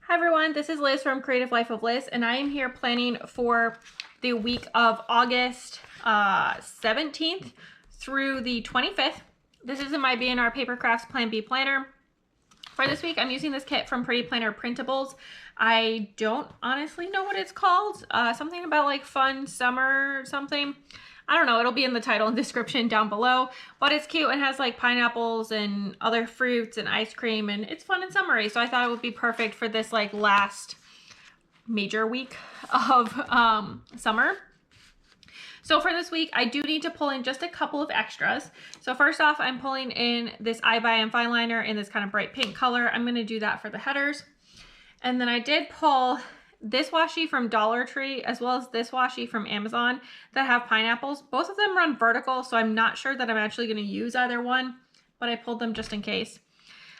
Hi everyone, this is Liz from Creative Life of Liz, and I am here planning for the week of August 17th through the 25th. This is in my B&R Paper Crafts Plan B planner. For this week, I'm using this kit from Pretty Planner Printables. I don't honestly know what it's called. Something about like fun summer something. I don't know, it'll be in the title and description down below, but it's cute and has like pineapples and other fruits and ice cream, and it's fun and summery. So I thought it would be perfect for this like last major week of summer. So for this week, I do need to pull in just a couple of extras. So first off, I'm pulling in this I Buy and Fine liner in this kind of bright pink color. I'm gonna do that for the headers. And then I did pull this washi from Dollar Tree as well as this washi from Amazon that have pineapples. Both of them run vertical, so I'm not sure that I'm actually gonna use either one, but I pulled them just in case.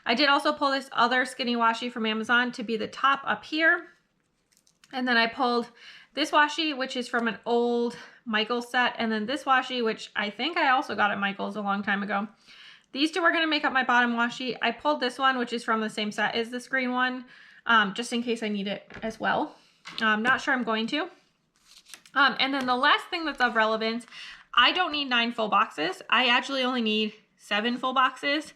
I did also pull this other skinny washi from Amazon to be the top up here. And then I pulled this washi, which is from an old Michaels set, and then this washi, which I think I also got at Michaels a long time ago. These two are gonna make up my bottom washi. I pulled this one, which is from the same set as this green one, just in case I need it as well. I'm not sure I'm going to. And then the last thing that's of relevance, I don't need 9 full boxes. I actually only need 7 full boxes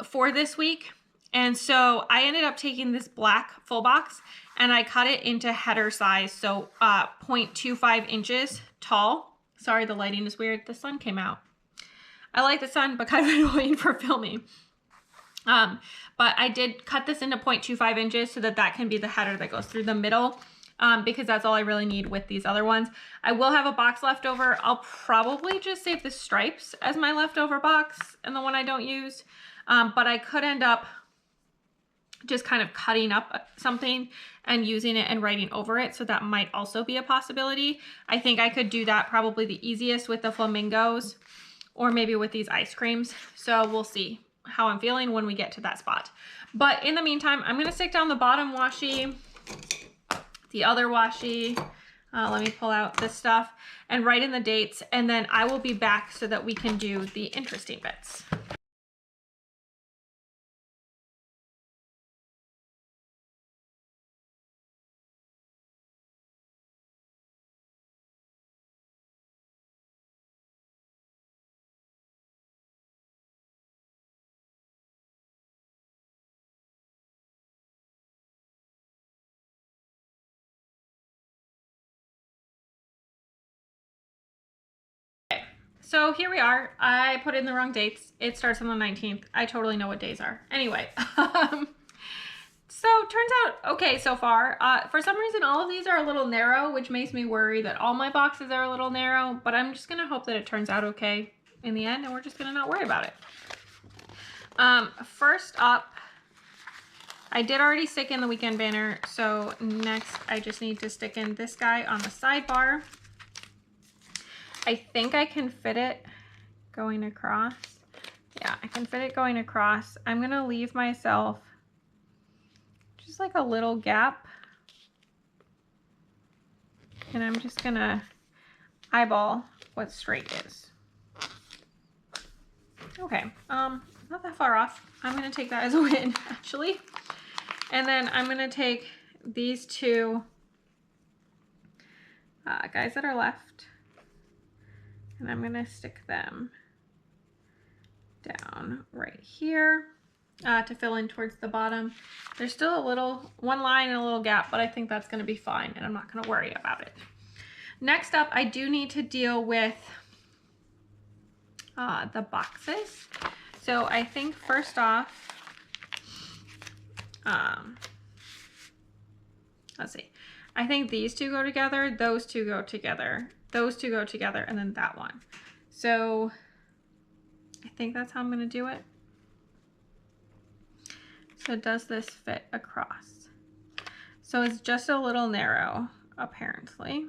for this week. And so I ended up taking this black full box and I cut it into header size, so 0.25 inches tall. Sorry, the lighting is weird. The sun came out. I like the sun, but kind of annoying for filming. But I did cut this into 0.25 inches so that that can be the header that goes through the middle, because that's all I really need with these other ones. I will have a box left over. I'll probably just save the stripes as my leftover box and the one I don't use. But I could end up just kind of cutting up something and using it and writing over it. So that might also be a possibility. I think I could do that probably the easiest with the flamingos or maybe with these ice creams. So we'll see how I'm feeling when we get to that spot. But in the meantime, I'm gonna stick down the bottom washi, the other washi. Let me pull out this stuff and write in the dates, and then I will be back so that we can do the interesting bits. So here we are. I put in the wrong dates. It starts on the 19th. I totally know what days are. Anyway, so turns out okay so far. For some reason, all of these are a little narrow, which makes me worry that all my boxes are a little narrow, but I'm just gonna hope that it turns out okay in the end, and we're just gonna not worry about it. First up, I did already stick in the weekend banner, so next I just need to stick in this guy on the sidebar. I think I can fit it going across. Yeah, I can fit it going across. I'm gonna leave myself just like a little gap. And I'm just gonna eyeball what straight is. Okay, not that far off. I'm gonna take that as a win, actually. And then I'm gonna take these two guys that are left, and I'm gonna stick them down right here to fill in towards the bottom. There's still a little, one line and a little gap, but I think that's gonna be fine and I'm not gonna worry about it. Next up, I do need to deal with the boxes. So I think first off, let's see. I think these two go together, those two go together, those two go together, and then that one. So I think that's how I'm gonna do it. So does this fit across? So it's just a little narrow, apparently.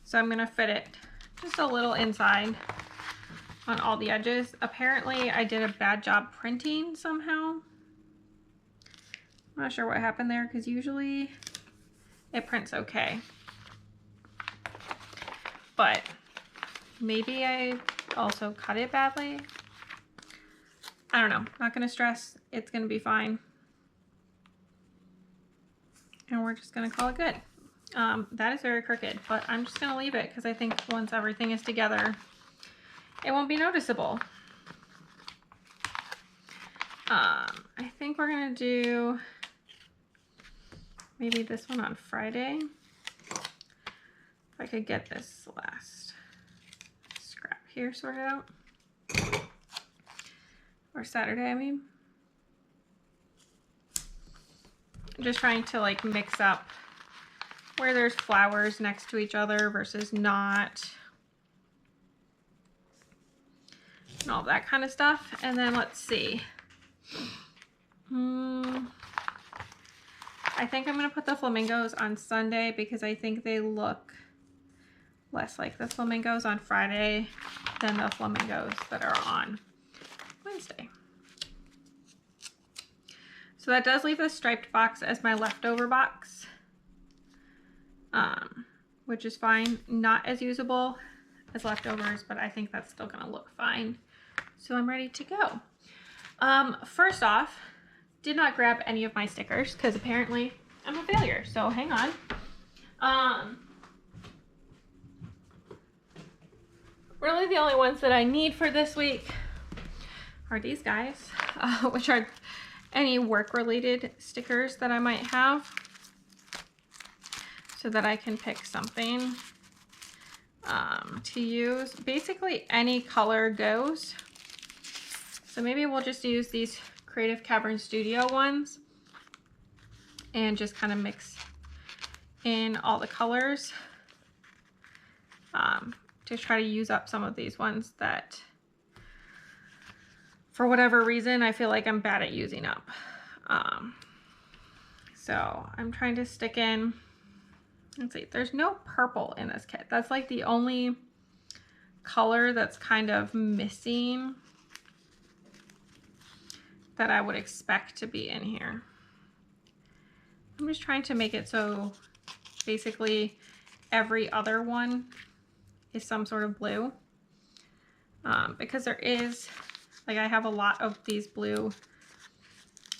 So I'm gonna fit it just a little inside on all the edges. Apparently I did a bad job printing somehow. I'm not sure what happened there because usually it prints okay. but maybe I also cut it badly. I don't know. Not going to stress. It's going to be fine. And we're just going to call it good. That is very crooked, but I'm just going to leave it because I think once everything is together, it won't be noticeable. I think we're going to do maybe this one on Friday. If I could get this last scrap here sorted out. Or Saturday, I mean. I'm just trying to like mix up where there's flowers next to each other versus not. And all that kind of stuff. And then let's see. I think I'm going to put the flamingos on Sunday because I think they look less like the flamingos on Friday than the flamingos that are on Wednesday. So that does leave the striped box as my leftover box, which is fine. Not as usable as leftovers, but I think that's still going to look fine. So I'm ready to go. First off, did not grab any of my stickers because apparently I'm a failure. So hang on. Really the only ones that I need for this week are these guys, which are any work-related stickers that I might have so that I can pick something to use. Basically any color goes. So maybe we'll just use these Creative Cavern Studio ones and just kind of mix in all the colors to try to use up some of these ones that for whatever reason I feel like I'm bad at using up. So I'm trying to stick in, let's see, there's no purple in this kit. That's like the only color that's kind of missing that I would expect to be in here. I'm just trying to make it so basically every other one is some sort of blue. Because there is, like I have a lot of these blue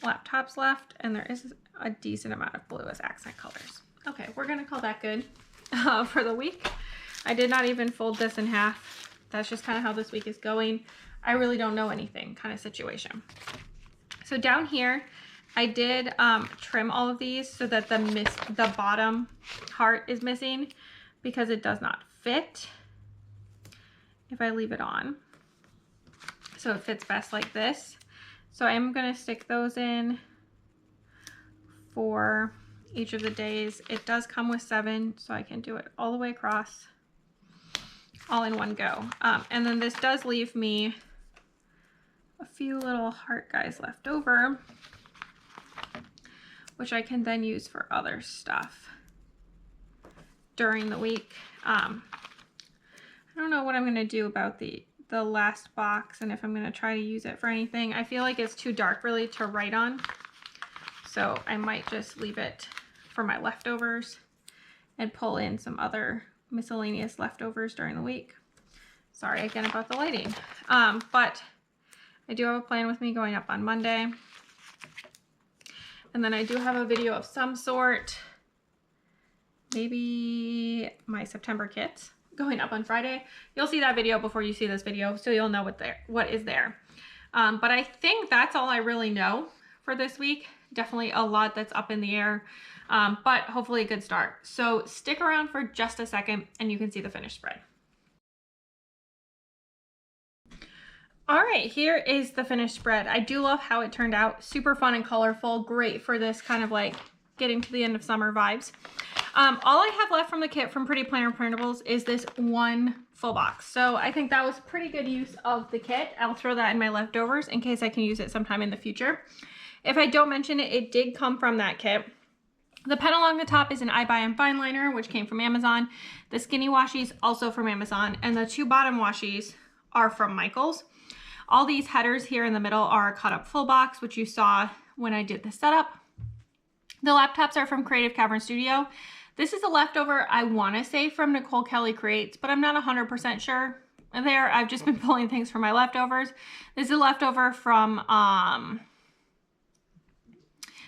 laptops left and there is a decent amount of blue as accent colors. Okay, we're gonna call that good for the week. I did not even fold this in half. That's just kind of how this week is going. I really don't know anything kind of situation. So down here, I did trim all of these so that the bottom heart is missing because it does not fit if I leave it on. So it fits best like this. So I'm going to stick those in for each of the days. It does come with 7, so I can do it all the way across, all in one go. And then this does leave me a few little heart guys left over, which I can then use for other stuff during the week. I don't know what I'm going to do about the last box and if I'm going to try to use it for anything. I feel like it's too dark really to write on, so I might just leave it for my leftovers and pull in some other miscellaneous leftovers during the week. Sorry again about the lighting, but I do have a plan with me going up on Monday. And then I do have a video of some sort, maybe my September kits, going up on Friday. You'll see that video before you see this video, so you'll know what is there. But I think that's all I really know for this week. Definitely a lot that's up in the air, but hopefully a good start. So stick around for just a second and you can see the finished spread. All right, here is the finished spread. I do love how it turned out. Super fun and colorful. Great for this kind of like getting to the end of summer vibes. All I have left from the kit from Pretty Planner Printables is this one full box. So I think that was pretty good use of the kit. I'll throw that in my leftovers in case I can use it sometime in the future. If I don't mention it, it did come from that kit. The pen along the top is an I Buy and Fine liner, which came from Amazon. The skinny washies also from Amazon. And the 2 bottom washies are from Michaels. All these headers here in the middle are a cut up full box, which you saw when I did the setup. The laptops are from Creative Cavern Studio. This is a leftover, I want to say, from Nicole Kelly Creates, but I'm not 100% sure there. I've just been pulling things from my leftovers. This is a leftover from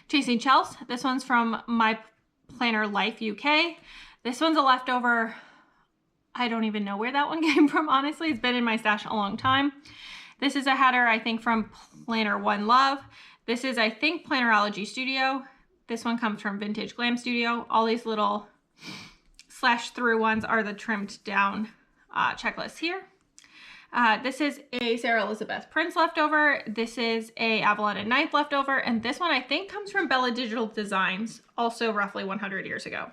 Chasing Chels. This one's from My Planner Life UK. This one's a leftover. I don't even know where that one came from, honestly. It's been in my stash a long time. This is a header, I think, from Planner One Love. This is, I think, Plannerology Studio. This one comes from Vintage Glam Studio. All these little slash through ones are the trimmed down checklists here. This is a Sarah Elizabeth Prince leftover. This is a Avalon and Ninth leftover. And this one I think comes from Bella Digital Designs, also roughly 100 years ago.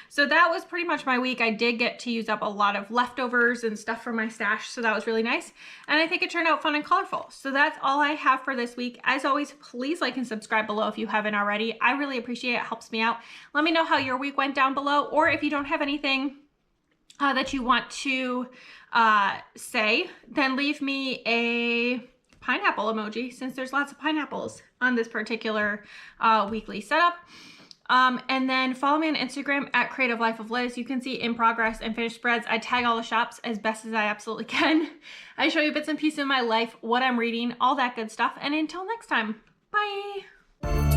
So that was pretty much my week. I did get to use up a lot of leftovers and stuff from my stash, so that was really nice. And I think it turned out fun and colorful. So that's all I have for this week. As always, please like and subscribe below if you haven't already. I really appreciate it. It helps me out. Let me know how your week went down below, or if you don't have anything that you want to say, then leave me a pineapple emoji, since there's lots of pineapples on this particular weekly setup. And then follow me on Instagram at Creative Life of Liz. You can see in progress and finished spreads. I tag all the shops as best as I absolutely can. I show you bits and pieces of my life, what I'm reading, all that good stuff. And until next time, bye.